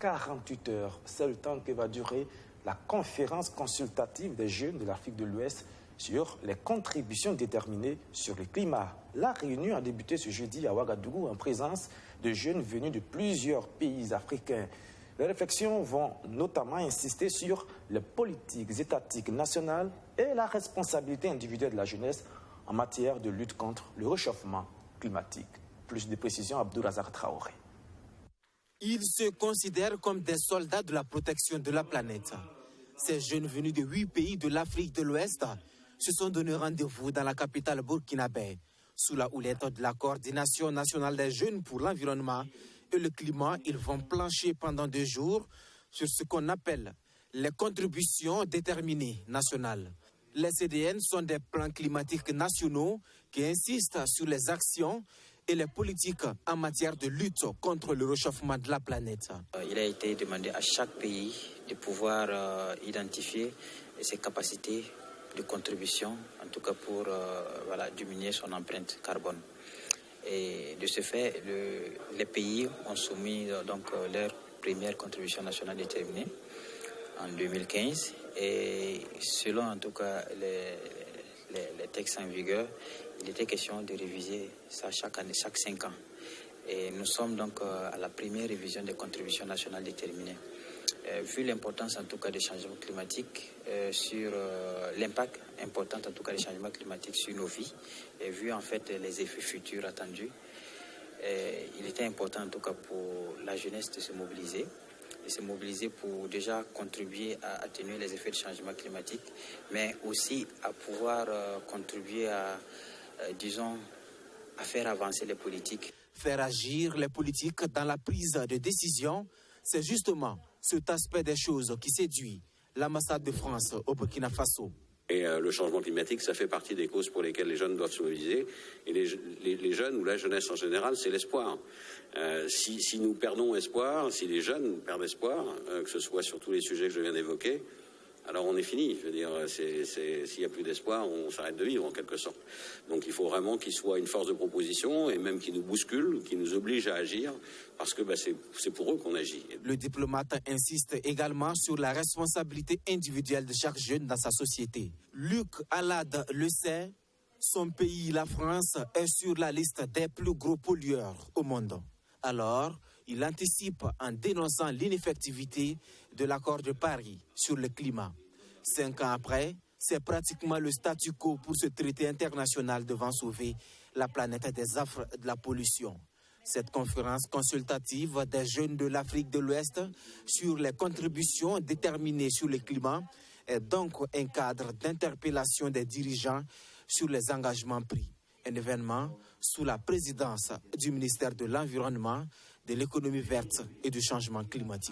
48 heures. C'est le temps que va durer la conférence consultative des jeunes de l'Afrique de l'Ouest sur les contributions déterminées sur le climat. La réunion a débuté ce jeudi à Ouagadougou en présence de jeunes venus de plusieurs pays africains. Les réflexions vont notamment insister sur les politiques étatiques nationales et la responsabilité individuelle de la jeunesse en matière de lutte contre le réchauffement climatique. Plus de précisions, Abdourazak Traoré. Ils se considèrent comme des soldats de la protection de la planète. Ces jeunes venus de 8 pays de l'Afrique de l'Ouest se sont donné rendez-vous dans la capitale burkinabé, sous la houlette de la Coordination nationale des jeunes pour l'environnement et le climat. Ils vont plancher pendant 2 jours sur ce qu'on appelle les contributions déterminées nationales. Les CDN sont des plans climatiques nationaux qui insistent sur les actions et les politiques en matière de lutte contre le réchauffement de la planète. Il a été demandé à chaque pays de pouvoir identifier ses capacités de contribution, en tout cas pour diminuer son empreinte carbone. Et de ce fait, les pays ont soumis leur première contribution nationale déterminée en 2015. Et selon en tout cas les textes en vigueur, il était question de réviser ça chaque année, chaque 5 ans. Et nous sommes donc à la première révision des contributions nationales déterminées. Vu l'importance en tout cas des changements climatiques, sur l'impact important en tout cas des changements climatiques sur nos vies, et vu en fait les effets futurs attendus, il était important en tout cas pour la jeunesse de se mobiliser pour déjà contribuer à atténuer les effets du changement climatique, mais aussi à pouvoir contribuer à faire avancer les politiques. Faire agir les politiques dans la prise de décision, c'est justement cet aspect des choses qui séduit l'ambassade de France au Burkina Faso. Et le changement climatique, ça fait partie des causes pour lesquelles les jeunes doivent se mobiliser. Et les jeunes, ou la jeunesse en général, c'est l'espoir. Si nous perdons espoir, si les jeunes perdent espoir, que ce soit sur tous les sujets que je viens d'évoquer, alors on est fini. Je veux dire, s'il n'y a plus d'espoir, on s'arrête de vivre en quelque sorte. Donc il faut vraiment qu'il soit une force de proposition et même qui nous bouscule, qui nous oblige à agir, parce que c'est pour eux qu'on agit. Le diplomate insiste également sur la responsabilité individuelle de chaque jeune dans sa société. Luc Alad le sait, son pays, la France, est sur la liste des plus gros pollueurs au monde. Alors, il anticipe en dénonçant l'ineffectivité de l'accord de Paris sur le climat. 5 ans après, c'est pratiquement le statu quo pour ce traité international devant sauver la planète des affres de la pollution. Cette conférence consultative des jeunes de l'Afrique de l'Ouest sur les contributions déterminées sur le climat est donc un cadre d'interpellation des dirigeants sur les engagements pris. Un événement sous la présidence du ministère de l'Environnement, de l'économie verte et du changement climatique.